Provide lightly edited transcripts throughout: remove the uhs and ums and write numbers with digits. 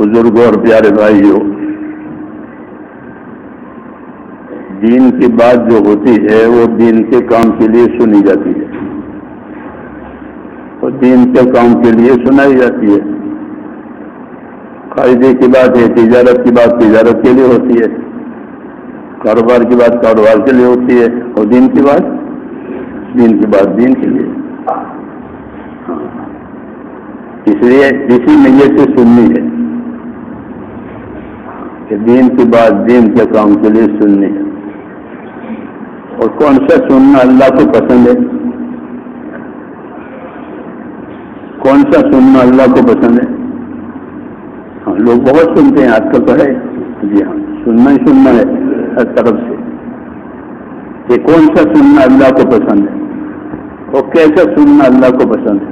بزرگوں اور پیارے بھائیوں، دین کی بات جو ہوتی ہے وہ دین کے کام کے لیے سنی جاتی ہے، اور دین کے کام کے لیے سنائی جاتی ہے۔ قاعدے کی بات ہے، تجارت کی بات تجارت کے لیے ہوتی ہے، کاروبار کی بات کاروبار کے لیے ہوتی ہے، اور دین کی بات دین کے لیے۔ اس لیے اسی نیت سے سننی ہے کہ دین کی بات دین کے کام کے لیے سننی ہے۔ اور کون سا سننا اللہ کو پسند ہے؟ کون سا سننا اللہ کو پسند ہے؟ ہاں، لوگ بہت سنتے ہیں آج کل تو ہے، جی ہاں، سننا ہی سننا ہے ہر طرف سے، کہ کون سا سننا اللہ کو پسند ہے اور کیسا سننا اللہ کو پسند ہے۔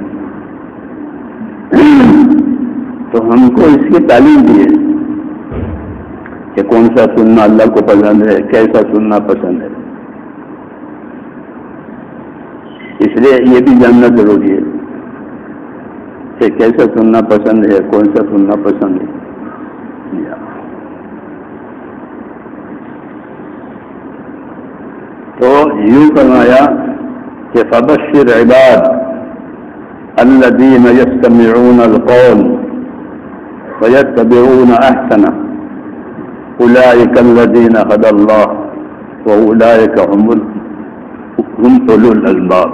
تو ہم کو اس کی تعلیم دی ہے کہ کون سا سننا اللہ کو پسند ہے، کیسا سننا پسند ہے۔ اس لیے یہ بھی جاننا ضروری ہے کہ کیسا سننا پسند ہے، کون سا سننا پسند ہے۔ تو یوں فرمایا کہ فبشر عباد الذین یستمعون القول ویتبعون احسنہ اولئک الذین ھدی اللہ واولئک هم اولو الالباب۔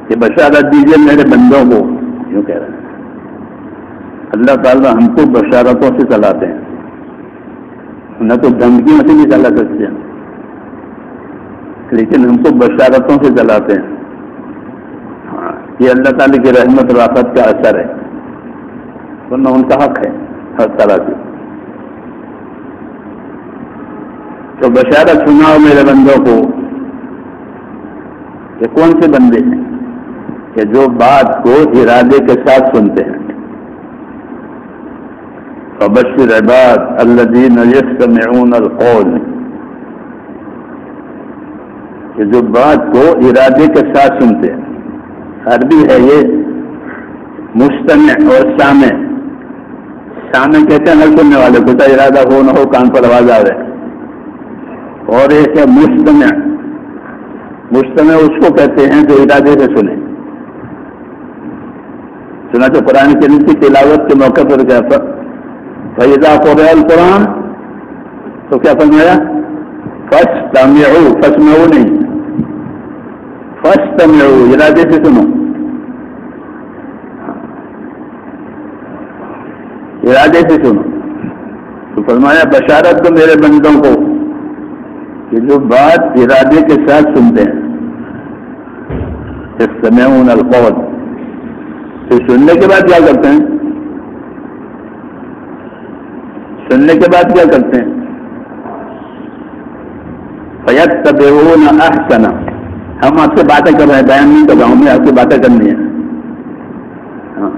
کہ بشارت دیجیے میرے بندوں کو، یوں کہہ رہے ہیں اللہ تعالیٰ ہم کو بشارتوں سے چلاتے ہیں، نہ تو دھمکیوں سے بھی چلا سکتے ہیں، لیکن ہم کو بشارتوں سے چلاتے ہیں۔ ہاں، یہ اللہ تعالیٰ کی رحمت اور رافت کا اثر ہے، ورنہ ان کا حق ہے ہر طرح سے۔ تو بشارت سناؤ میرے بندوں کو، کہ کون سے بندے ہیں کہ جو بات کو ارادے کے ساتھ سنتے ہیں۔ فبشر عباد الذین یستمعون القول، کہ جو بات کو ارادے کے ساتھ سنتے ہیں۔ عربی ہے یہ مستمع اور سامع۔ سامع کہتے ہیں ہر سننے والے کو، ارادہ ہو نہ ہو کان پر آواز آ رہے، اور ایک ہے مستمع۔ مستمع اس کو کہتے ہیں جو ارادے سے سنے۔ چنانچہ قرآن کریم کی تلاوت کے موقع پر کیا فَإِذَا قُرِئَ الْقُرْآنُ، تو کیا فرمایا؟ فَاسْتَمِعُوا، فَاسْمَعُوا نہیں، فَاسْتَمِعُوا، ارادے سے سنو، ارادے سے سنو۔ تو فرمایا بشارت دو میرے بندوں کو کہ جو بات ارادے کے ساتھ سنتے ہیں۔ يستمعون القول، پھر سننے کے بعد کیا کرتے ہیں؟ سننے کے بعد کیا کرتے ہیں؟ فَيَتَّبِعُونَ أَحْسَنَ۔ ہم آپ سے باتیں کر رہے ہیں، بیان نہیں کر رہا ہوں میں، آپ سے باتیں کرنی ہے۔ ہاں،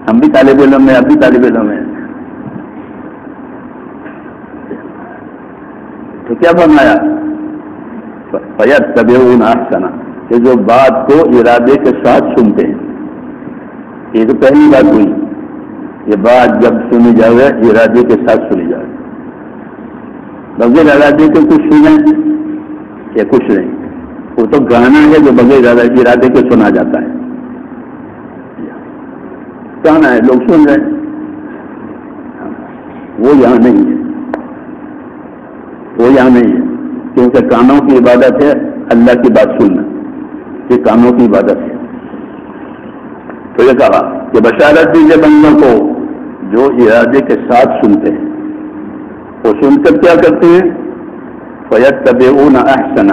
ہم بھی طالب علم ہیں، آپ بھی طالب علم ہیں۔ تو کیا فرمایا؟ فَيَتَّبِعُونَ أَحْسَنَ، کہ جو بات کو ارادے کے ساتھ سنتے ہیں۔ یہ تو پہلی بات ہوئی، یہ بات جب سنی جائے ارادے کے ساتھ سنی جائے، بغیر ارادے کے کچھ سنیں یا کچھ نہیں۔ وہ تو گانا ہے جو بغیر ارادے کے سنا جاتا ہے، گانا ہے لوگ سن رہے ہیں، وہ یہاں نہیں ہے، وہ یہاں نہیں ہے، کیونکہ کانوں کی عبادت ہے اللہ کی بات سننا، یہ کانوں کی عبادت ہے۔ تو یہ کہا کہ بشارت دیجیے بندوں کو جو ارادے کے ساتھ سنتے ہیں۔ وہ سن کر کیا کرتے ہیں؟ فَيَتَّبِعُونَ أَحْسَنَ،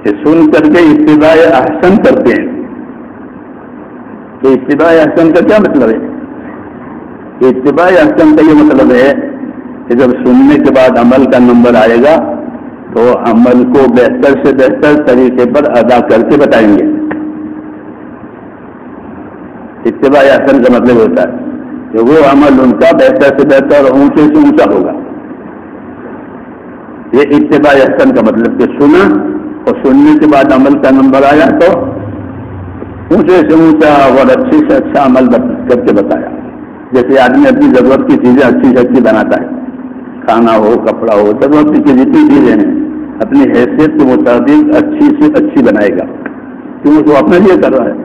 کہ سن کر کے اتباع احسن کرتے ہیں۔ کہ اتباع احسن کا کیا مطلب ہے؟ کہ اتباع احسن کا یہ مطلب ہے کہ جب سننے کے بعد عمل کا نمبر آئے گا تو عمل کو بہتر سے بہتر طریقے پر ادا کر کے بتائیں گے۔ اتباع احسن کا مطلب ہوتا ہے کہ وہ عمل ان کا بہتر سے بہتر اور اونچے سے اونچا ہوگا۔ یہ اتباع احسن کا مطلب کہ سنا اور سننے کے بعد عمل کا نمبر آیا تو اونچے سے اونچا اور اچھے سے اچھا عمل کر کے بتایا. جیسے آدمی اپنی ضرورت کی چیزیں اچھی سے اچھی بناتا ہے, کھانا ہو, کپڑا ہو, ضرورت کی جتنی چیزیں ہیں اپنی حیثیت کے مطابق اچھی سے اچھی بنائے گا, کیونکہ وہ اپنے لیے کر رہا ہے.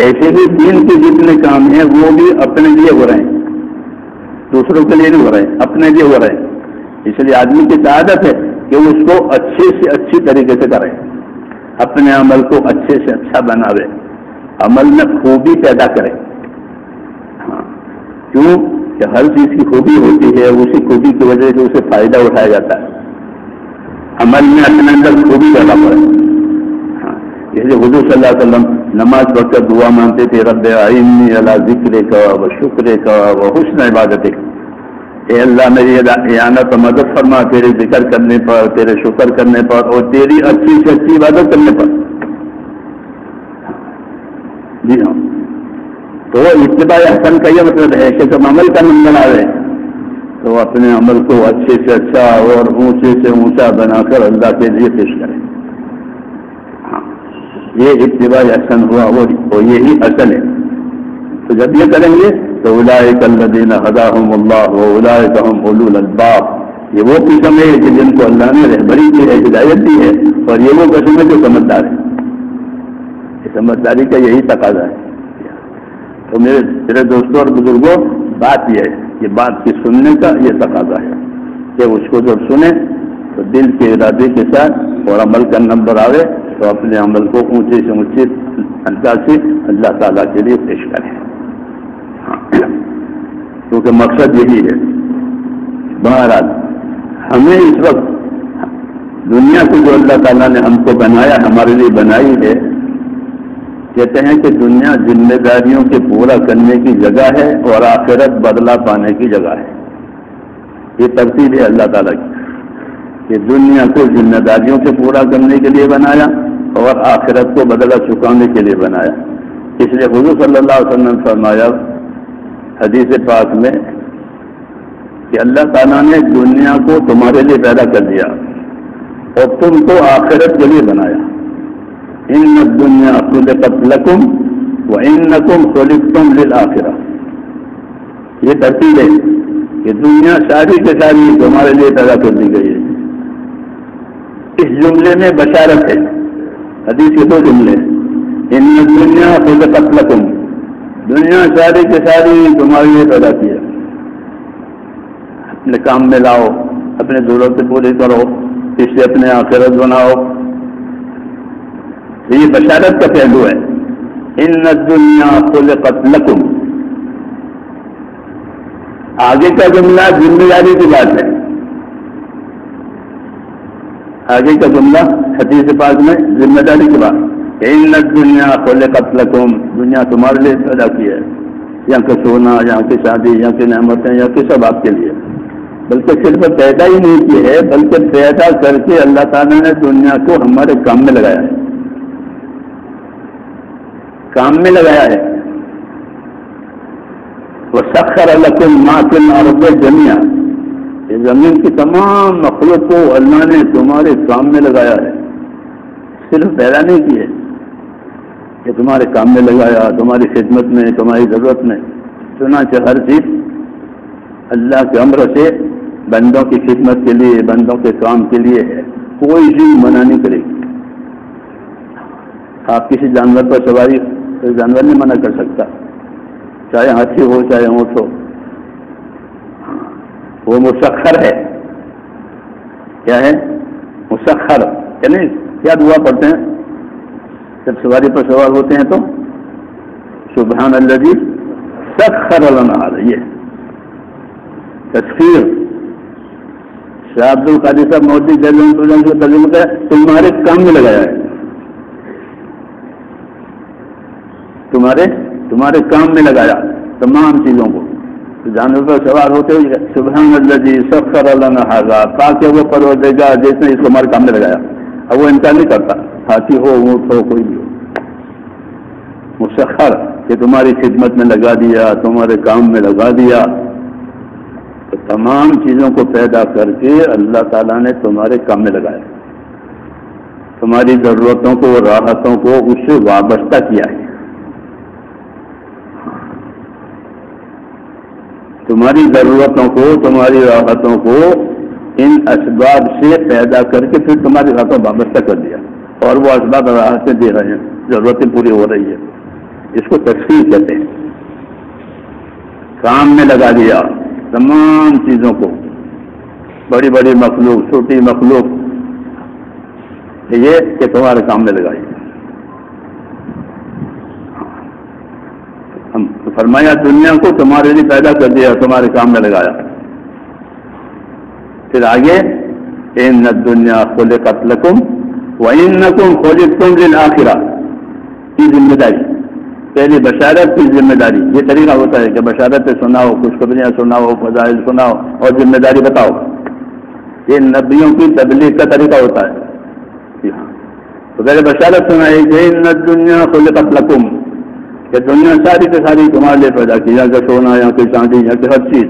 ایسے بھی دین کے جتنے کام ہیں وہ بھی اپنے لیے ہو رہے ہیں, دوسروں کے لیے نہیں ہو رہے ہیں, اپنے لیے ہو رہے ہیں. اس لیے آدمی کی سعادت ہے کہ وہ اس کو اچھے سے اچھی طریقے سے کرے, اپنے عمل کو اچھے سے اچھا بناوے, عمل میں خوبی پیدا کرے. ہاں, کیوں کہ ہر چیز کی خوبی ہوتی ہے, اسی خوبی کی وجہ سے اسے فائدہ اٹھایا جاتا ہے. عمل میں اپنے اندر خوبی پیدا کرے. ہاں, جیسے حضور صلی اللہ علیہ وسلم نماز پڑھ کر دعا مانگتے تھے, رب اعنی علی ذکرک و شکرک و حسن عبادتک, اے اللہ میری اعانت و مدد فرما تیرے ذکر کرنے پر, تیرے شکر کرنے پر اور تیری اچھی سے اچھی عبادت کرنے پر. جی ہاں, تو اتباع احسن کا یہ مطلب ہے کہ جب عمل کا نمبر آئے تو اپنے عمل کو اچھے سے اچھا اور اونچے سے اونچا بنا کر اللہ کے لیے پیش کریں. ہاں, یہ اتباع احسن ہوا, وہ یہی اصل ہے. تو جب یہ کریں گے تو اولئک الذین ھداھم اللہ واولئک ھم اولو الالباب, یہ وہ قسم ہے کہ جن کو اللہ نے رہبری کی ہے, ہدایت دی ہے, اور یہ وہ قسم ہے جو سمجھدار ہے. یہ سمجھداری کا یہی تقاضا ہے. تو میرے دوستوں اور بزرگوں, بات یہ ہے, یہ بات کی سننے کا یہ تقاضا ہے کہ اس کو جب سنیں تو دل کے ارادے کے ساتھ اور عمل کا نمبر آوے تو اپنے عمل کو اونچے سے اونچے انداز سے اللہ تعالیٰ کے لیے پیش کریں. کیونکہ مقصد یہی ہے. بہرحال ہمیں اس وقت دنیا کو جو اللہ تعالیٰ نے ہم کو بنایا, ہمارے لیے بنائی ہے, کہتے ہیں کہ دنیا ذمہ داریوں کے پورا کرنے کی جگہ ہے اور آخرت بدلہ پانے کی جگہ ہے. یہ ترتیب ہے اللہ تعالیٰ کی کہ دنیا کو ذمہ داریوں سے پورا کرنے کے لیے بنایا اور آخرت کو بدلہ چکانے کے لیے بنایا. اس لیے حضور صلی اللہ علیہ وسلم نے فرمایا حدیث پاک میں کہ اللہ تعالیٰ نے دنیا کو تمہارے لیے پیدا کر دیا اور تم کو آخرت کے لیے بنایا. ان الدنیا خلقت لکم وانکم خلقتم للآخرہ. یہ ترتیب ہے کہ دنیا ساری کے ساری تمہارے لیے پیدا کر دی گئی ہے. اس جملے میں بشارت ہے. حدیث کے دو جملے, ان الدنیا خلقت لکم, دنیا ساری کے ساری تمہارے لیے پیدا کیا, اپنے کام میں لاؤ, اپنے ضرورتیں پوری کرو, اس سے اپنے آخرت بناؤ. یہ بشارت کا پہلو ہے. ان الدنیا خلقت لکم. آگے کا جملہ ذمہ داری کی بات ہے. آگے کا جملہ حدیث پاک میں ذمہ داری کی بات. ان الدنیا خلقت لکم, دنیا تمہارے لیے پیدا کی ہے. یہاں کا سونا, یہاں کی شادی, یہاں کی نعمتیں, یہاں کی سب آپ کے لیے. بلکہ صرف پیدا ہی نہیں کی ہے بلکہ پیدا کر کے اللہ تعالیٰ نے دنیا کو ہمارے کام میں لگایا ہے. کام میں لگایا ہے. وسخر لکم ما فی الارض جميعا, یہ زمین کی تمام مخلوق کو اللہ نے تمہارے کام میں لگایا ہے. صرف پیدا نہیں کی ہے کہ تمہارے کام میں لگایا, تمہاری خدمت میں, تمہاری ضرورت میں. چنانچہ ہر چیز اللہ کے امر سے بندوں کی خدمت کے لیے, بندوں کے کام کے لیے ہے. کوئی چیز منع نہیں کرے گی. آپ کسی جانور پر سواری, کوئی جانور نہیں منع کر سکتا, چاہے ہاتھی ہو چاہے اونٹ ہو. وہ مسخر ہے. کیا ہے؟ مسخر. یعنی کیا دعا پڑھتے ہیں جب سواری پر سوار ہوتے ہیں تو سبحان الذی سخر لنا هذا. یہ تسخیر شاہ عبد القادر صاحب مودی سے ترجمہ کیا, تمہارے کام میں لگایا ہے. تمہارے کام میں لگایا تمام چیزوں کو. جانور پر سوار ہوتے ہوئے سبحان الذی سخر لنا هذا, تاکہ وہ پروردگار جس نے اس کو ہمارے کام میں لگایا. اب وہ انکار نہیں کرتا, ہاتھی ہو, اونٹ ہو, کوئی بھی ہو. مسخر کہ تمہاری خدمت میں لگا دیا, تمہارے کام میں لگا دیا. تو تمام چیزوں کو پیدا کر کے اللہ تعالیٰ نے تمہارے کام میں لگایا. تمہاری ضرورتوں کو راحتوں کو اس سے وابستہ کیا ہے. تمہاری ضرورتوں کو تمہاری راحتوں کو ان اسباب سے پیدا کر کے پھر تمہاری راحتوں وابستہ کر دیا اور وہ اسباب راحتیں دے رہے ہیں, ضرورتیں پوری ہو رہی ہے. اس کو تکفیر کہتے ہیں. کام میں لگا دیا تمام چیزوں کو, بڑی بڑی مخلوق چھوٹی مخلوق, یہ کہ تمہارے کام میں لگائی. ہم فرمایا دنیا کو تمہارے لیے پیدا کر دیا, تمہارے کام میں لگایا. پھر آگے ان الدنیا خلقت لکم وانکم خلقتم للآخرہ کی ذمہ داری. پہلی بشارت کی ذمہ داری. یہ طریقہ ہوتا ہے کہ بشارت سناؤ, خوشخبریاں سناؤ, فضائل سناؤ اور ذمہ داری بتاؤ. یہ نبیوں کی تبلیغ کا طریقہ ہوتا ہے. تو پہلے بشارت سنائی کہ ان الدنیا خلقت لکم, کہ دنیا ساری کی ساری تمہارے لیے پیدا کی, یا کہ سونا یا کہ چاندی یا کہ ہر چیز.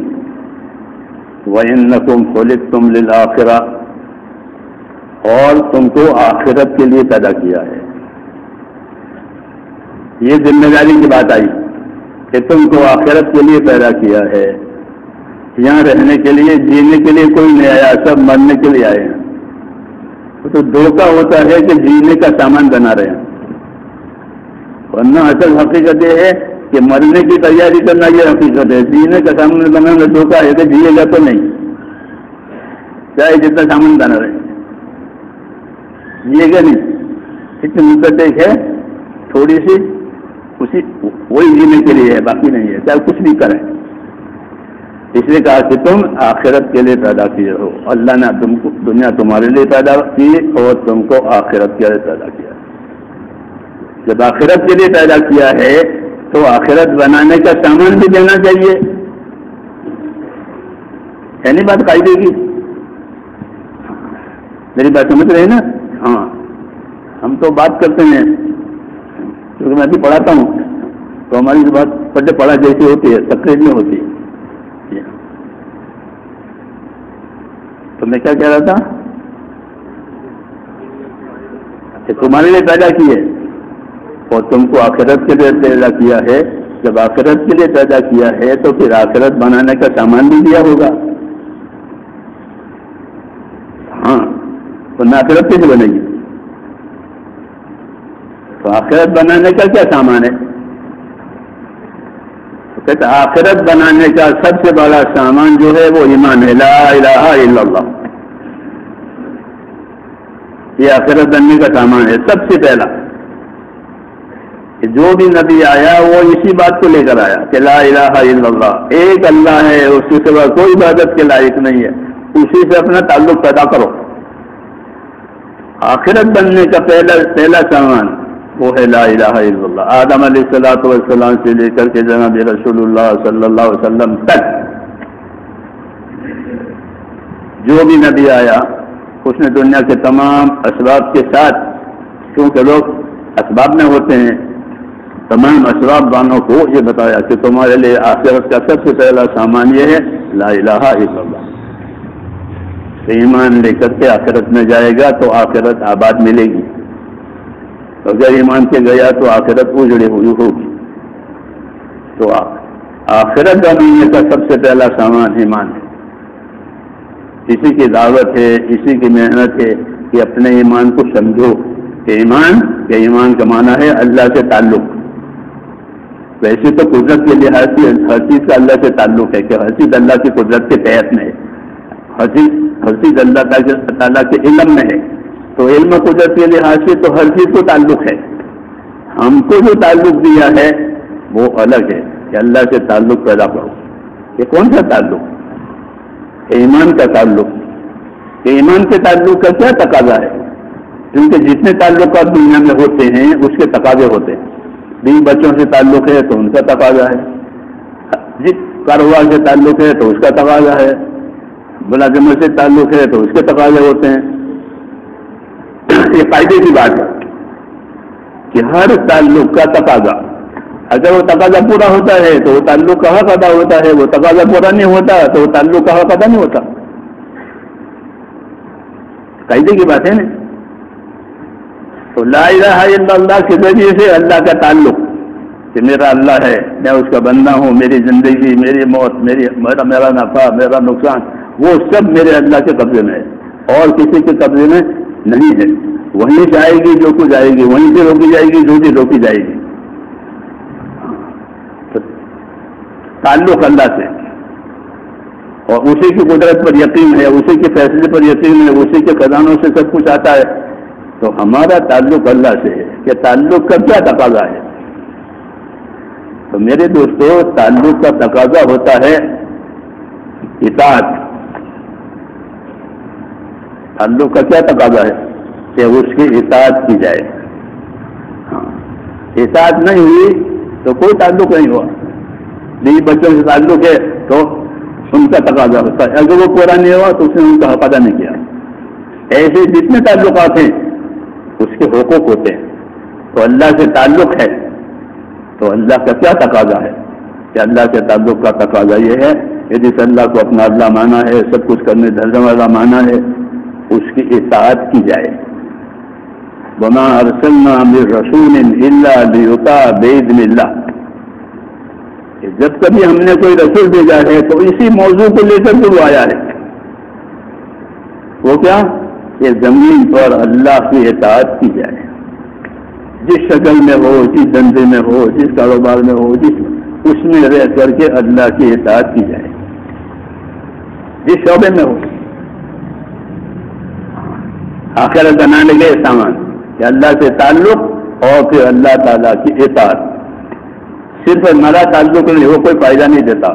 وَإِنَّكُمْ خُلِقْتُمْ لِلْآخِرَةِ, اور تم کو آخرت کے لیے پیدا کیا ہے. یہ ذمہ داری کی بات آئی کہ تم کو آخرت کے لیے پیدا کیا ہے. یہاں رہنے کے لیے, جینے کے لیے کوئی نہیں آیا, سب مرنے کے لیے آئے ہیں. تو دھوکہ ہوتا ہے کہ جینے کا سامان بنا رہے ہیں, ورنہ اصل حقیقت یہ ہے کہ مرنے کی تیاری کرنا یہ حقیقت ہے. جینے کا سامان بنانا دھوکہ ہے کہ جیے گا تو نہیں, چاہے جتنا سامان بنا رہے جیے گا نہیں. اتنی مدت ایک ہے تھوڑی سی, وہی جینے کے لیے ہے, باقی نہیں ہے, چاہے کچھ بھی کریں. اس لیے کہا کہ تم آخرت کے لیے پیدا کیے ہو. اللہ نے تم کو دنیا تمہارے لیے پیدا کی اور تم کو آخرت کے لیے پیدا کیا. جب آخرت کے لیے پیدا کیا ہے تو آخرت بنانے کا سامان بھی دینا چاہیے. ہے نہیں بات قاعدے کی؟ میری بات سمجھ رہے ہیں نا؟ ہاں, ہم تو بات کرتے ہیں کیونکہ میں بھی پڑھاتا ہوں تو ہماری بات پڑھے پڑھا جیسی ہوتی ہے, تقریر میں ہوتی ہے. تو میں کیا کہہ رہا تھا کہ تمہارے لیے پیدا کیے اور تم کو آخرت کے لیے پیدا کیا ہے. جب آخرت کے لیے پیدا کیا ہے تو پھر آخرت بنانے کا سامان بھی دیا ہوگا. ہاں, ورنہ آخرت کیسے بنے گی؟ تو آخرت بنانے کا کیا سامان ہے؟ کہتے آخرت بنانے کا سب سے بڑا سامان جو ہے وہ ایمان ہے, لا الہ الا اللہ. یہ آخرت بننے کا سامان ہے سب سے پہلا. کہ جو بھی نبی آیا وہ اسی بات کو لے کر آیا کہ لا الہ الا اللہ, ایک اللہ ہے, اس کے سوا کوئی عبادت کے لائق نہیں ہے, اسی سے اپنا تعلق پیدا کرو. آخرت بننے کا پہلا سامان وہ ہے لا الہ الا اللہ. آدم علیہ الصلوۃ والسلام سے لے کر کے جناب رسول اللہ صلی اللہ علیہ وسلم تک جو بھی نبی آیا اس نے دنیا کے تمام اسباب کے ساتھ, کیونکہ لوگ اسباب میں ہوتے ہیں, تمام اسباب والوں کو یہ بتایا کہ تمہارے لیے آخرت کا سب سے پہلا سامان یہ ہے لا الہ الا اللہ. ایمان لے کر کے آخرت میں جائے گا تو آخرت آباد ملے گی, اگر ایمان کے گیا تو آخرت اجڑی ہوئی ہوگی. تو آخرت بنانے کا سب سے پہلا سامان ایمان ہے. اسی کی دعوت ہے, اسی کی محنت ہے کہ اپنے ایمان کو سمجھو کہ ایمان کا معنی ہے اللہ سے تعلق. ویسے تو قدرت کے لحاظ سے ہر چیز کا اللہ سے تعلق ہے کہ ہر چیز اللہ کی قدرت کے تحت میں ہے, ہر چیز اللہ تعالیٰ کے علم میں ہے. تو علم قدرت کے لحاظ سے تو ہر چیز کو تعلق ہے. ہم کو جو تعلق دیا ہے وہ الگ ہے کہ اللہ سے تعلق پیدا کرو. یہ کون سا تعلق؟ ایمان کا تعلق. ایمان کے تعلق کا کیا تقاضا ہے؟ کیونکہ جتنے تعلقات دنیا میں ہوتے ہیں اس کے تقاضے ہوتے ہیں. بیوی بچوں سے تعلق ہے تو ان کا تقاضا ہے, جس کاروبار سے تعلق ہے تو اس کا تقاضا ہے, ملازمت سے تعلق ہے تو اس کے تقاضے ہوتے ہیں. یہ فائدے کی بات ہے کہ ہر تعلق کا تقاضا, اگر وہ تقاضا پورا ہوتا ہے تو وہ تعلق کا حق ادا ہوتا ہے, وہ تقاضا پورا نہیں ہوتا تو وہ تعلق کا حق ادا نہیں ہوتا. قاعدے کی بات ہے نا. تو لا الہ الا اللہ کے ذریعے سے اللہ کا تعلق کہ میرا اللہ ہے، میں اس کا بندہ ہوں، میری زندگی، میری موت، میرا نفع، میرا نقصان، وہ سب میرے اللہ کے قبضے میں ہے اور کسی کے قبضے میں نہیں ہے۔ وہیں سے آئے گی جو کچھ آئے گی، وہیں سے روکی جائے گی جو چیز روکی جائے گی۔ تعلق اللہ سے اور اسی کی قدرت پر یقین ہے، اسی کے فیصلے پر یقین ہے، اسی کے خزانوں سے سب کچھ آتا ہے۔ تو ہمارا تعلق اللہ سے ہے کہ تعلق کا کیا تقاضا ہے؟ تو میرے دوستو، تعلق کا تقاضا ہوتا ہے اطاعت۔ تعلق کا کیا تقاضا ہے؟ کہ اس کی اطاعت کی جائے۔ اطاعت نہیں ہوئی تو کوئی تعلق نہیں ہوا۔ بیوی بچوں سے تعلق ہے تو ان کا تقاضا ہوتا ہے، اگر وہ پورا نہیں ہوا تو اس نے ان کا حق ادا نہیں کیا۔ ایسے جتنے تعلقات ہیں اس کے حقوق ہوتے ہیں۔ تو اللہ سے تعلق ہے تو اللہ کا کیا تقاضا ہے؟ کہ اللہ کے تعلق کا تقاضا یہ ہے کہ جس اللہ کو اپنا اللہ مانا ہے، سب کچھ کرنے دھرنے والا مانا ہے، اس کی اطاعت کی جائے۔ وَمَا أَرْسَلْنَا مِن رَّسُولٍ إِلَّا لِيُطَاعَ بِإِذْنِ اللَّهِ۔ جب کبھی ہم نے کوئی رسول بھیجا ہے تو اسی موضوع کو لے کر ضرور آیا ہے۔ وہ کیا؟ کہ زمین پر اللہ کی اطاعت کی جائے، جس شکل میں ہو، جس دھندے میں ہو، جس کاروبار میں ہو، اس میں رہ کر کے اللہ کی اطاعت کی جائے، جس شعبے میں ہو۔ آخرت بنانے کے سامان کہ اللہ سے تعلق اور پھر اللہ تعالیٰ کی اطاعت۔ صرف ہمارا تعلق نہیں، وہ کوئی فائدہ نہیں دیتا،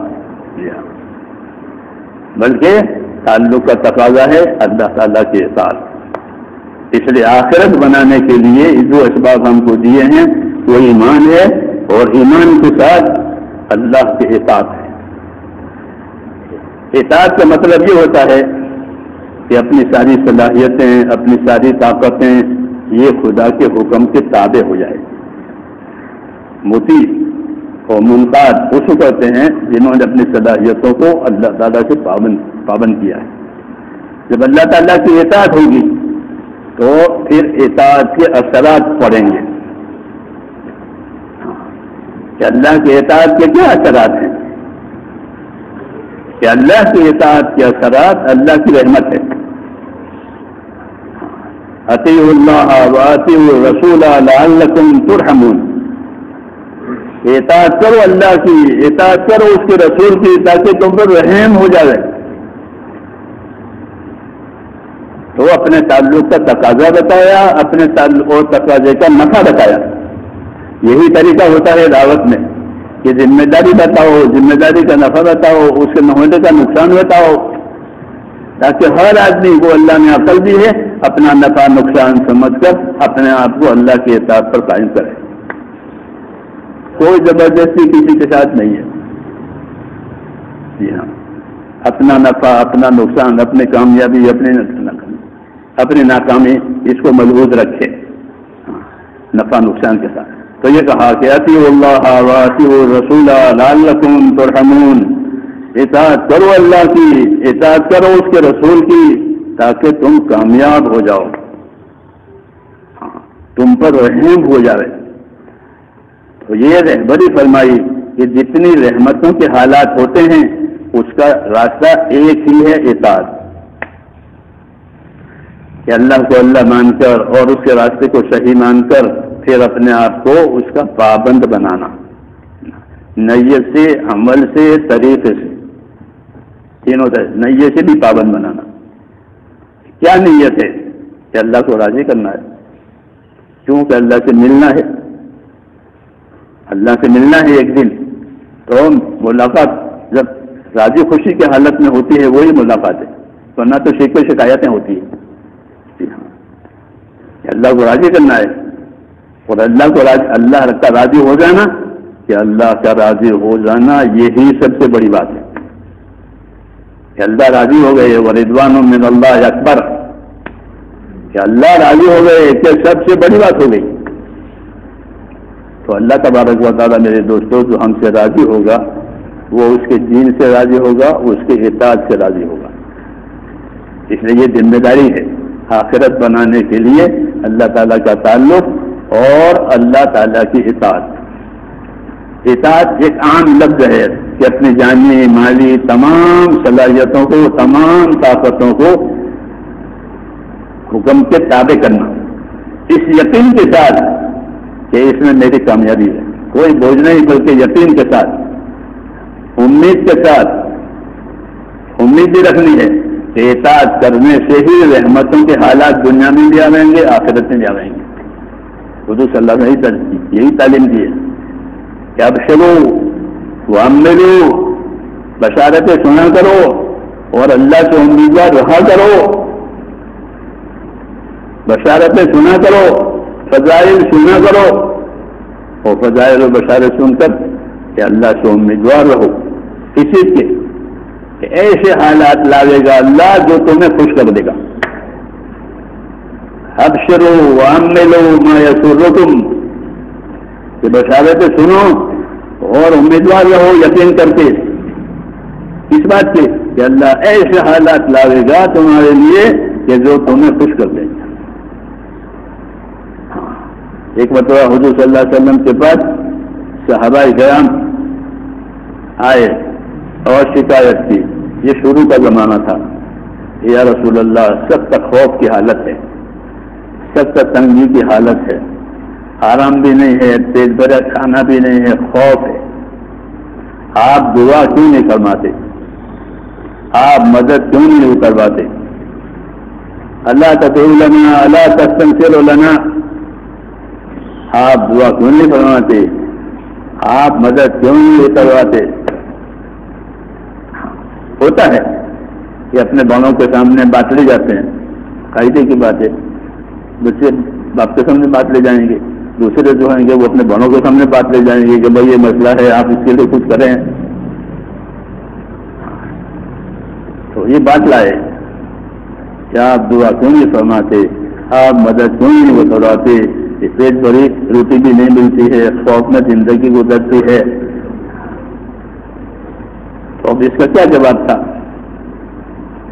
بلکہ تعلق کا تقاضا ہے اللہ تعالیٰ کی اطاعت۔ اس لیے آخرت بنانے کے لیے جو اسباب ہم کو دیے ہیں وہ ایمان ہے، اور ایمان کے ساتھ اللہ کی اطاعت ہے۔ اطاعت کا مطلب یہ ہوتا ہے کہ اپنی ساری صلاحیتیں، اپنی ساری طاقتیں یہ خدا کے حکم کے تابع ہو جائے۔ مطیع اور منقاد اس کو کہتے ہیں جنہوں نے اپنی صلاحیتوں کو اللہ تعالیٰ سے پابند کیا ہے۔ جب اللہ تعالیٰ کی اطاعت ہوگی تو پھر اطاعت کے اثرات پڑیں گے کہ اللہ کی اطاعت کے کیا اثرات ہیں؟ کہ اللہ کی اطاعت کے اثرات اللہ کی رحمت ہے۔ اطیعوا اللہ واطیعوا الرسول لعلکم ترحمون۔ اطاعت کرو اللہ کی، اطاعت کرو اس کے رسول کی، تاکہ تم پر رحم ہو جائے۔ تو اپنے تعلق کا تقاضا بتایا، اپنے تعلق اور تقاضے کا نفع بتایا۔ یہی طریقہ ہوتا ہے دعوت میں کہ ذمہ داری بتاؤ، ذمہ داری کا نفع بتاؤ، اس کے نہ ہونے کا نقصان بتاؤ، تاکہ ہر آدمی کو اللہ نے عقل دی ہے اپنا نفع نقصان سمجھ کر اپنے آپ کو اللہ کی اطاعت پر قائم کرے۔ کوئی زبردستی کسی کے ساتھ نہیں ہے۔ جی ہاں، اپنا نفع، اپنا نقصان، اپنی کامیابی، اپنی ناکامی اس کو ملحوظ رکھے نفع نقصان کے ساتھ۔ تو یہ کہا کہ اطیعوا اللہ واطیعوا الرسول لعلکم ترحمون۔ اطاعت کرو اللہ کی، اطاعت کرو اس کے رسول کی، تاکہ تم کامیاب ہو جاؤ، تم پر رحم ہو جائے۔ تو یہ رہبری فرمائی کہ جتنی رحمتوں کے حالات ہوتے ہیں اس کا راستہ ایک ہی ہے، اطاعت۔ کہ اللہ کو اللہ مان کر اور اس کے راستے کو صحیح مان کر پھر اپنے آپ کو اس کا پابند بنانا، نیت سے، عمل سے، طریقے سے، تینوں طرح۔ نیت سے بھی پابند بنانا۔ کیا نیت ہے؟ کہ اللہ کو راضی کرنا ہے، کیونکہ اللہ سے ملنا ہے، اللہ سے ملنا ہے ایک دن۔ تو ملاقات جب راضی خوشی کی حالت میں ہوتی ہے وہی ملاقات ہے، ورنہ تو شکوے شکایتیں ہوتی ہیں۔ اللہ کو راضی کرنا ہے، اور اللہ کا راضی ہو جانا، کہ اللہ کا راضی ہو جانا یہی سب سے بڑی بات ہے۔ کہ اللہ راضی ہو گئے، ورضوان من اللہ اکبر، کہ اللہ راضی ہو گئے کہ سب سے بڑی بات ہو گئی۔ تو اللہ تبارک و تعالیٰ میرے دوستوں جو ہم سے راضی ہوگا وہ اس کے دین سے راضی ہوگا، اس کے اطاعت سے راضی ہوگا۔ اس لیے یہ ذمہ داری ہے آخرت بنانے کے لیے اللہ تعالیٰ کا تعلق اور اللہ تعالیٰ کی اطاعت. اطاعت ایک عام لفظ ہے کہ اپنی جانی مالی تمام صلاحیتوں کو تمام طاقتوں کو حکم کے تابع کرنا، اس یقین کے ساتھ کہ اس میں میری کامیابی ہے، کوئی بوجھ نہیں بلکہ یقین کے ساتھ، امید کے ساتھ. امید بھی رکھنی ہے کہ اطاعت کرنے سے ہی رحمتوں کے حالات دنیا میں بھی آئیں گے آخرت میں بھی آئیں گے. حضور صلی اللہ علیہ وسلم نے یہی تعلیم دی ہے کہ ابشروا واملوا، بشارتیں سنا کرو اور اللہ سے امیدوار رہا کرو. بشارتیں سنا کرو، فضائل سنا کرو، اور فضائل و بشارت سن کر کہ اللہ سے امیدوار رہو اسی کے کہ ایسے حالات لاوے گا اللہ جو تمہیں خوش کر دے گا. ابشروا واملوا ما یسرکم، کہ بشارتیں سنو اور امیدوار رہو یقین کرتے اس بات سے کہ اللہ ایسے حالات لاوے گا تمہارے لیے کہ جو تمہیں خوش کر دے گا. ایک مرتبہ حضور صلی اللہ علیہ وسلم کے پاس صحابہ کرام آئے اور شکایت کی. یہ شروع کا زمانہ تھا. یا رسول اللہ سخت خوف کی حالت ہے، سخت تنگی کی حالت ہے، آرام بھی نہیں ہے، پیٹ بھرا کھانا بھی نہیں ہے، خوف ہے. آپ دعا کیوں نہیں فرماتے؟ آپ مدد کیوں نہیں کرواتے؟ اللہ تدعو لنا الا تستنصر لنا، آپ دعا کیوں نہیں فرماتے؟ آپ مدد کیوں نہیں کرواتے؟ ہوتا ہے کہ اپنے بڑوں کے سامنے بات لے جاتے ہیں، قاعدے کی بات ہے. بچے باپ کے سامنے بات لے جائیں گے، دوسرے جو ہیں گے وہ اپنے بڑوں کے سامنے بات لے جائیں گے کہ بھائی یہ مسئلہ ہے، آپ اس کے لیے کچھ کریں. تو یہ بات لائے کہ آپ دعا کیوں نہیں فرماتے، آپ مدد کیوں نہیں کرواتے؟ پیٹ بھری روٹی بھی نہیں ملتی ہے، خوف میں زندگی گزرتی ہے. تو اب اس کا کیا جواب تھا؟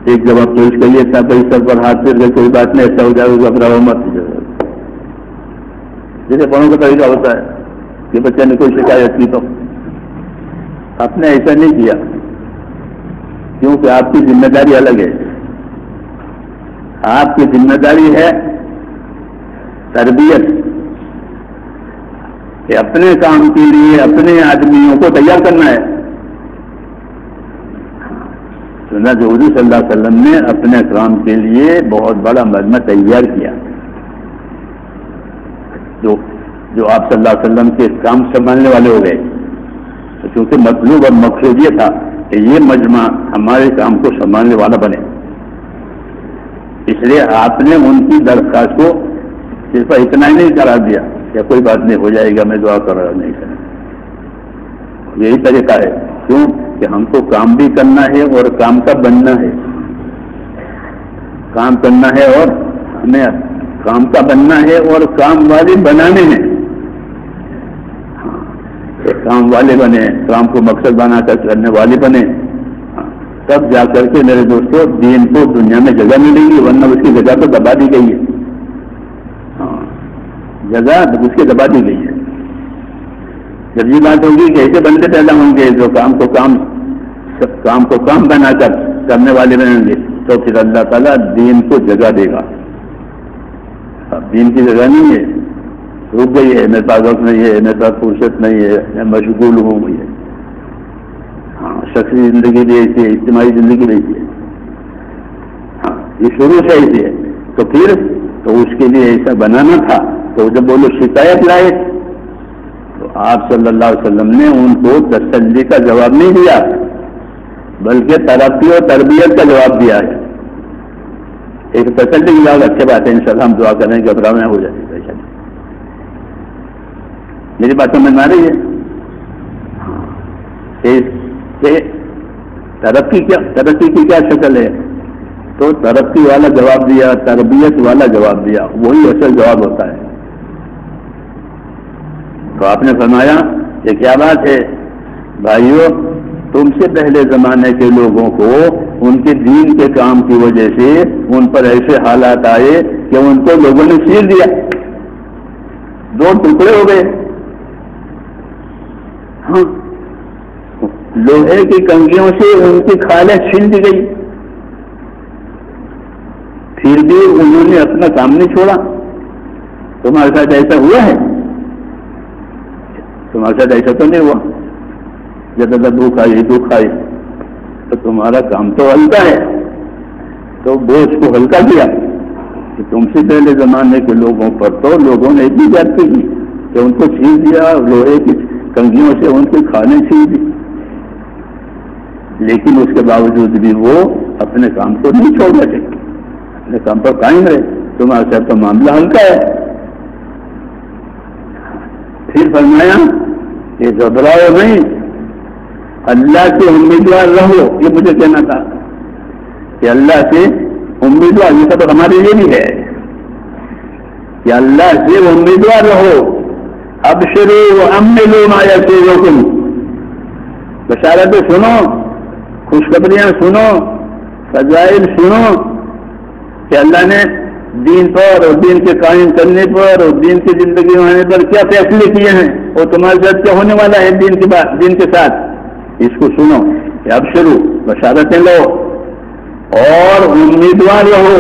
ایک جواب تو اس کے لیے تھا بھائی سر پر ہاتھ پھیر کے کوئی بات نہیں، ایسا ہو جائے گھبراؤ مت. جیسے بڑوں کا طریقہ ہوتا ہے کہ بچے نے کوئی شکایت کی تو آپ نے ایسا نہیں کیا، کیونکہ آپ کی ذمہ داری الگ ہے. آپ کی ذمہ داری ہے تربیت، کہ اپنے کام کے لیے اپنے آدمیوں کو تیار کرنا ہے. سنا جو حضور صلی اللہ علیہ وسلم نے اپنے کام کے لیے بہت بڑا مجمع تیار کیا. جو آپ صلی اللہ علیہ وسلم کے کام سنبھالنے والے ہو گئے، کیونکہ مطلوب اور مقصود یہ تھا کہ یہ مجمع ہمارے کام کو سنبھالنے والا بنے. اس لیے آپ نے ان کی درخواست کو صرف اتنا ہی نہیں قرار دیا کہ کوئی بات نہیں ہو جائے گا، میں دعا کر رہا نہیں کریں. یہی طریقہ ہے، کیوں کہ ہم کو کام بھی کرنا ہے اور کام کا بننا ہے. کام کرنا ہے اور ہمیں کام کا بننا ہے اور کام والے بنانے ہیں. کام والے بنے، کام کو مقصد بنا کر کرنے والے بنے، تب جا کر کے میرے دوستوں دین کو دنیا میں جگہ ملے گی، ورنہ اس کی جگہ تو دبا دی گئی ہے. جگہ اس کی دبا دی گئی ہے. جب یہ بات ہوگی کہ ایسے بندے پیدا ہوں گے جو کام کو کام بنا کر کرنے والے بنیں گے، تو پھر اللہ تعالیٰ دین کو جگہ دے گا. اب دین کی جگہ نہیں ہے، رک گئی ہے، میرے پاس وقت نہیں ہے، میرے پاس فرصت نہیں ہے، میں مشغول ہوں. یہ شخصی زندگی بھی ایسی ہے، اجتماعی زندگی بھی ایسی ہے. یہ شروع سے ایسی ہے. تو پھر تو اس کے لیے ایسا بنانا تھا. تو جب وہ لوگ شکایت لائے تو آپ صلی اللہ علیہ وسلم نے ان کو تسلی کا جواب نہیں دیا، بلکہ ترقی اور تربیت کا جواب دیا ہے. ایک تسلی کی بات اچھی بات ہے، انشاءاللہ ہم دعا کریں کہ گھبراہٹ ہو جائے. میری بات سمجھ میں آ رہی ہے؟ ترقی کی کیا شکل ہے؟ تو ترقی والا جواب دیا، تربیت والا جواب دیا، وہی اصل جواب ہوتا ہے. تو آپ نے فرمایا کہ کیا بات ہے بھائیو، تم سے پہلے زمانے کے لوگوں کو ان کے دین کے کام کی وجہ سے ان پر ایسے حالات آئے کہ ان کو لوگوں نے چیر دیا، دو ٹکڑے ہو گئے. ہاں، لوہے کی کنگھیوں سے ان کی کھالیں چھین دی گئی، پھر بھی انہوں نے اپنا کام نہیں چھوڑا. تمہارے ساتھ ایسا ہوا ہے؟ تمہارے ساتھ ایسا تو نہیں ہوا. جب دکھ آئی تو تمہارا کام تو ہلکا ہے، تو بوجھ کو ہلکا کیا. کہ تم سے پہلے زمانے کے لوگوں پر تو لوگوں نے اتنی زیادتی کی کہ ان کو چھین دیا، لوہے کی کنگھیوں سے ان کی کھالیں چھین دی، لیکن اس کے باوجود بھی وہ اپنے کام کو نہیں چھوڑ سکے، اپنے کام پر قائم رہے. تمہارے ساتھ تو معاملہ ہلکا ہے. پھر فرمایا کہ گھبراؤ نہیں، اللہ سے امیدوار رہو. یہ مجھے کہنا تھا کہ اللہ سے امیدوار، یہ سب ہمارے لیے بھی ہے کہ اللہ سے امیدوار رہو. ابشروا واملوا ما یسرکم، بشارتیں سنو، خوشخبریاں سنو، فضائل سنو کہ اللہ نے دین پر اور دین کے قائم کرنے پر اور دین کی زندگی ہونے پر کیا فیصلے کیے ہیں اور تمہارے ساتھ کیا ہونے والا ہے دین کے ساتھ. اس کو سنو کہ ابشروا، بشارتیں لو اور امیدوار رہو.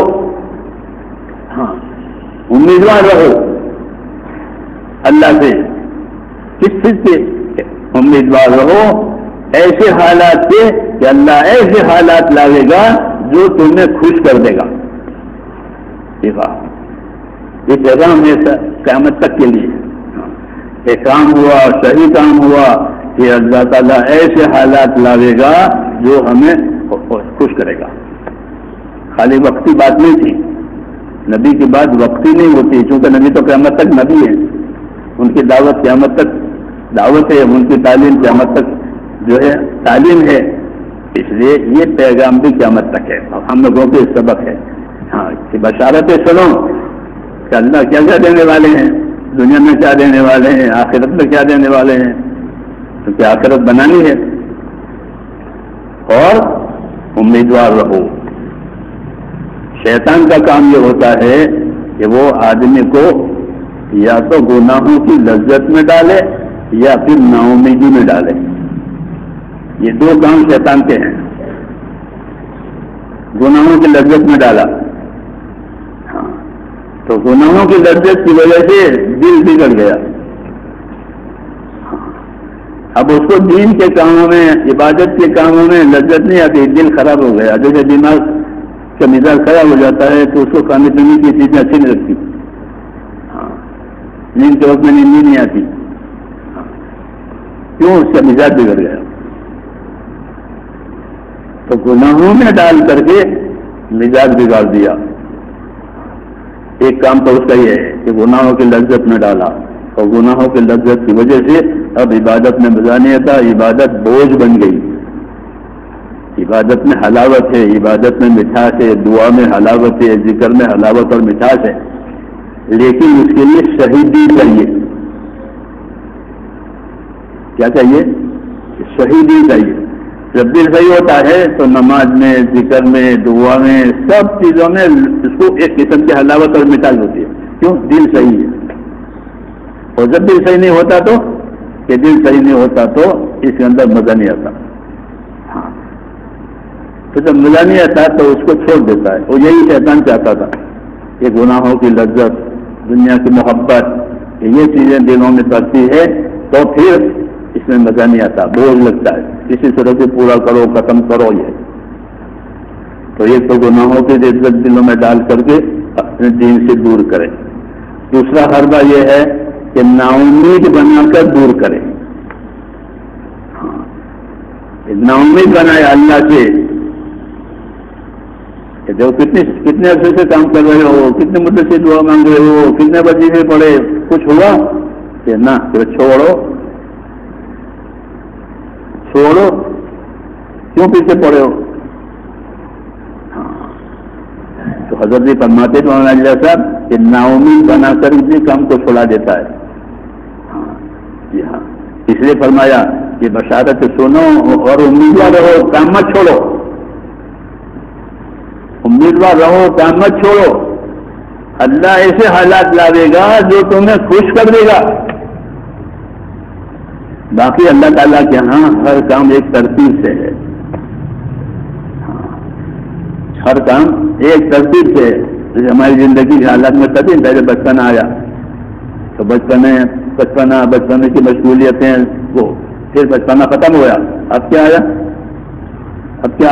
ہاں، امیدوار رہو اللہ سے. کس چیز سے امیدوار رہو؟ ایسے حالات سے کہ اللہ ایسے حالات لاوے گا جو تمہیں خوش کر دے گا. یہ پیغام ہے قیامت تک کے لیے. ایک کام ہوا، صحیح کام ہوا کہ اللہ تعالیٰ ایسے حالات لاوے گا جو ہمیں خوش کرے گا. خالی وقتی بات نہیں تھی. نبی کی بات وقتی نہیں ہوتی، چونکہ نبی تو قیامت تک نبی ہے، ان کی دعوت قیامت تک دعوت ہے، ان کی تعلیم قیامت تک جو ہے تعلیم ہے. اس لیے یہ پیغام بھی قیامت تک ہے. ہم لوگوں کے سبق ہے ہاں کہ بشارتیں سنو کہ اللہ کیا کیا دینے والے ہیں، دنیا میں کیا دینے والے ہیں، آخرت میں کیا دینے والے ہیں، کیونکہ آخرت بنانی ہے. اور امیدوار رہو. شیطان کا کام یہ ہوتا ہے کہ وہ آدمی کو یا تو گناہوں کی لذت میں ڈالے یا پھر نا امیدی میں ڈالے. یہ دو کام شیطان کے ہیں. گناہوں کی لذت میں ڈالا، ہاں تو گناہوں کی لذت کی وجہ سے دل بگڑ گیا. اب اس کو دین کے کاموں میں، عبادت کے کاموں میں لذت نہیں آتی، دل خراب ہو گیا. جیسے دماغ کا مزاج خراب ہو جاتا ہے تو اس کو کھانے پینے کی چیزیں اچھی نہیں لگتی. ہاں، نیند کے وقت میں نیند نہیں آتی. کیوں؟ اس کا مزاج بگڑ گیا. تو گناہوں میں ڈال کر کے مزاج بگاڑ دیا. ایک کام تو اس کا یہ ہے کہ گناہوں کی لذت میں ڈالا، اور گناہوں کی لذت کی وجہ سے اب عبادت میں مزہ نہیں آتا، عبادت بوجھ بن گئی. عبادت میں حلاوت ہے، عبادت میں مٹھاس ہے، دعا میں حلاوت ہے، ذکر میں حلاوت اور مٹھاس ہے، لیکن اس کے لیے صحیح دل چاہیے. کیا چاہیے؟ صحیح دل چاہیے. جب دل صحیح ہوتا ہے تو نماز میں، ذکر میں، دعا میں، سب چیزوں میں اس کو ایک قسم کی حلاوت اور مٹھاس ہوتی ہے. کیوں؟ دل صحیح ہے. اور جب دل صحیح نہیں ہوتا تو کہ دل صحیح نہیں ہوتا تو اس کے اندر مزہ نہیں آتا. ہاں، تو جب مزہ نہیں آتا تو اس کو چھوڑ دیتا ہے. اور یہی شیطان چاہتا تھا کہ گناہوں کی لذت، دنیا کی محبت، یہ چیزیں دلوں میں پڑتی ہے تو پھر اس میں مزہ نہیں آتا، بوجھ لگتا ہے. کسی طرح سے پورا کرو، ختم کرو. یہ تو ایک تو گناہوں کی لذت دلوں میں ڈال کر کے اپنے دین سے دور کرے. دوسرا حربہ یہ ہے کہ نا امید بنا کر دور کرے. نا امید بنائے اللہ سے کہ جو کتنے عرصے سے کام کر رہے ہو، کتنے مدت سے دعا مانگ رہے ہو، کتنے وظیفے پڑھے، کچھ ہوا کہ نہ، چھوڑو، کیوں پیچھے پڑے ہو. تو حضرت جی فرماتے مولانا علی صاحب کہ نا امید بنا کر اسی کام کو چھوڑا دیتا ہے. جی ہاں، اس لیے فرمایا کہ بشارت سنو اور امیدوار رہو، کام مت چھوڑو. امیدوار رہو، کام مت چھوڑو، اللہ ایسے حالات لاوے گا جو تمہیں خوش کر دے گا۔ باقی اللہ تعالیٰ کے ہاں ہر کام ایک ترتیب سے ہے، ہر کام ایک ترتیب سے ہے۔ جیسے ہماری زندگی کے حالات میں کبھی پہلے بچپن آیا تو بچپنے کی مشغولیتیں وہ، پھر بچپنا ختم ہوا، اب کیا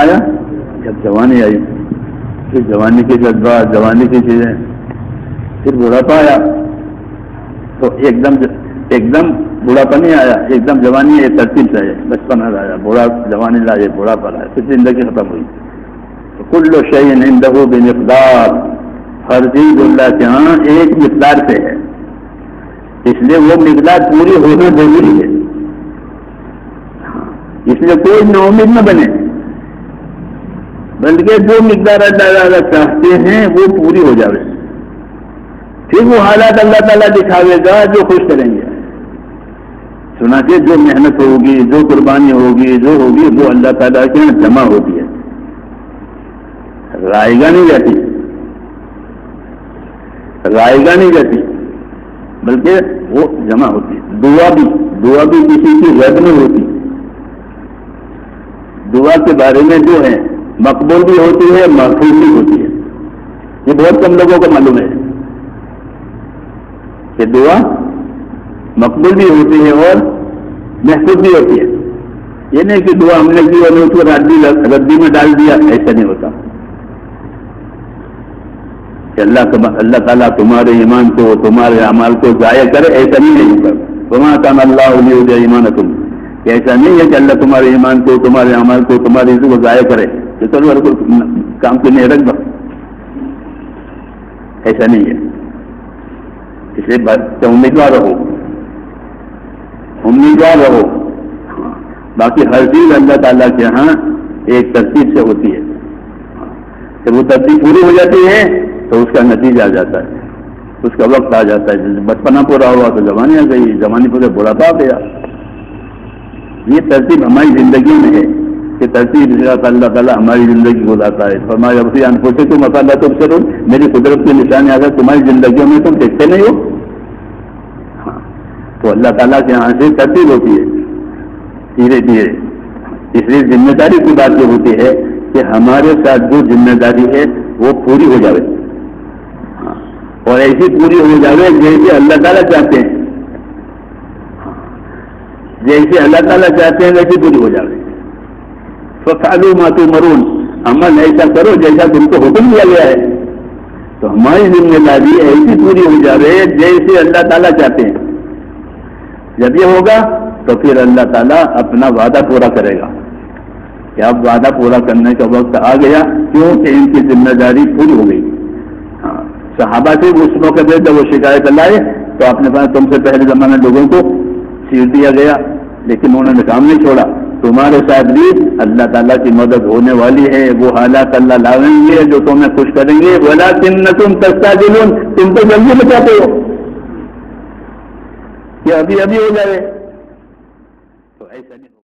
آیا؟ جب جوانی آئی، پھر جوانی کے جذبات، جوانی کی چیزیں، پھر بڑھاپا آیا، تو ایک دم بڑھاپا نہیں آیا، ایک دم جوانی ایک ترتیب سے ہے، بچپن آیا، جوانی لائے، بڑھاپا لایا، پھر زندگی ختم ہوئی۔ تو کل شیء عندہ بمقدار، ہر چیز اللہ کے ہاں ایک مقدار سے ہے، اس لیے وہ مقدار پوری ہونا ضروری ہے، اس لیے کوئی نا امید نہ بنے، بلکہ جو مقدار اللہ تعالیٰ چاہتے ہیں وہ پوری ہو جائے، پھر وہ حالات اللہ تعالیٰ دکھاوے گا جو خوش کریں گے۔ چنانچہ جو محنت ہوگی، جو قربانی ہوگی، جو ہوگی وہ اللہ تعالیٰ کے یہاں جمع ہوتی ہے، رائے گا نہیں جاتی، بلکہ وہ جمع ہوتی ہے۔ دعا بھی کسی کی رد نہیں ہوتی، دعا کے بارے میں جو ہے مقبول بھی ہوتی ہے، محفوظ بھی ہوتی ہے۔ یہ بہت کم لوگوں کو معلوم ہے کہ دعا مقبول بھی ہوتی ہے اور محفوظ بھی ہوتی ہے۔ یہ نہیں کہ دعا ہم نے کی اور اس کو ردی میں ڈال دیا، ایسا نہیں ہوتا کہ اللہ تعالیٰ تمہارے ایمان کو، تمہارے اعمال کو ضائع کرے، ایسا نہیں ہوتا۔ وما كان الله ليضيع ایمانکم، کہ ایسا نہیں ہے کہ اللہ تمہارے ایمان کو، تمہارے اعمال کو، تمہاری عزت کو ضائع کرے کہ چلو کام کے نہیں رکھ دو، ایسا نہیں ہے۔ اس لیے امیدوار رہو، باقی ہر چیز اللہ تعالیٰ کے ہاں ایک ترتیب سے ہوتی ہے، جب وہ ترتیب پوری ہو جاتی ہے تو اس کا نتیجہ آ جاتا ہے، اس کا وقت آ جاتا ہے۔ جیسے بچپنا پورا ہوا تو جوانی آ گئی، جوانی پورے بڑھاپا آ گیا۔ یہ ترتیب ہماری زندگی میں ہے کہ ترتیب اللہ تعالیٰ ہماری زندگی گزارتا ہے۔ فرمایا ابھی انفسکم کو مسئلہ تبصرون، میری قدرت کی نشانی اگر تمہاری زندگیوں میں تم دیکھتے نہیں ہو، تو اللہ تعالیٰ کے یہاں سے ترتیب ہوتی ہے دھیرے دھیرے۔ اس لیے ذمہ داری کی بات یہ ہوتی ہے کہ ہمارے ساتھ جو ذمہ داری ہے وہ پوری ہو جائے، اور ایسی پوری ہو جائے جیسے اللہ تعالیٰ چاہتے ہیں، جیسے اللہ تعالیٰ چاہتے ہیں ویسی پوری ہو جائے۔ فَافْعَلُوا مَا تُؤْمَرُونَ، عمل ایسا کرو جیسا تم کو حکم دیا گیا ہے، تو ہماری ذمہ داری ایسی پوری ہو جائے جیسے اللہ تعالیٰ چاہتے ہیں۔ جب یہ ہوگا تو پھر اللہ تعالیٰ اپنا وعدہ پورا کرے گا کہ اب وعدہ پورا کرنے کا وقت آ گیا، کیونکہ ان کی ذمہ داری پوری ہو گئی۔ صحابہ سے اس موقع پہ جب وہ شکایت لائے تو آپ نے کہا تم سے پہلے زمانے لوگوں کو چیر دیا گیا، لیکن انہوں نے کام نہیں چھوڑا۔ تمہارے ساتھ بھی اللہ تعالیٰ کی مدد ہونے والی ہے، وہ حالات اللہ لاویں گے جو تمہیں خوش کریں گے۔ وَلَٰكِنَّكُمْ تَسْتَعْجِلُونَ، تم تو جلدی بچاتے ہو کہ ابھی ہو جائے۔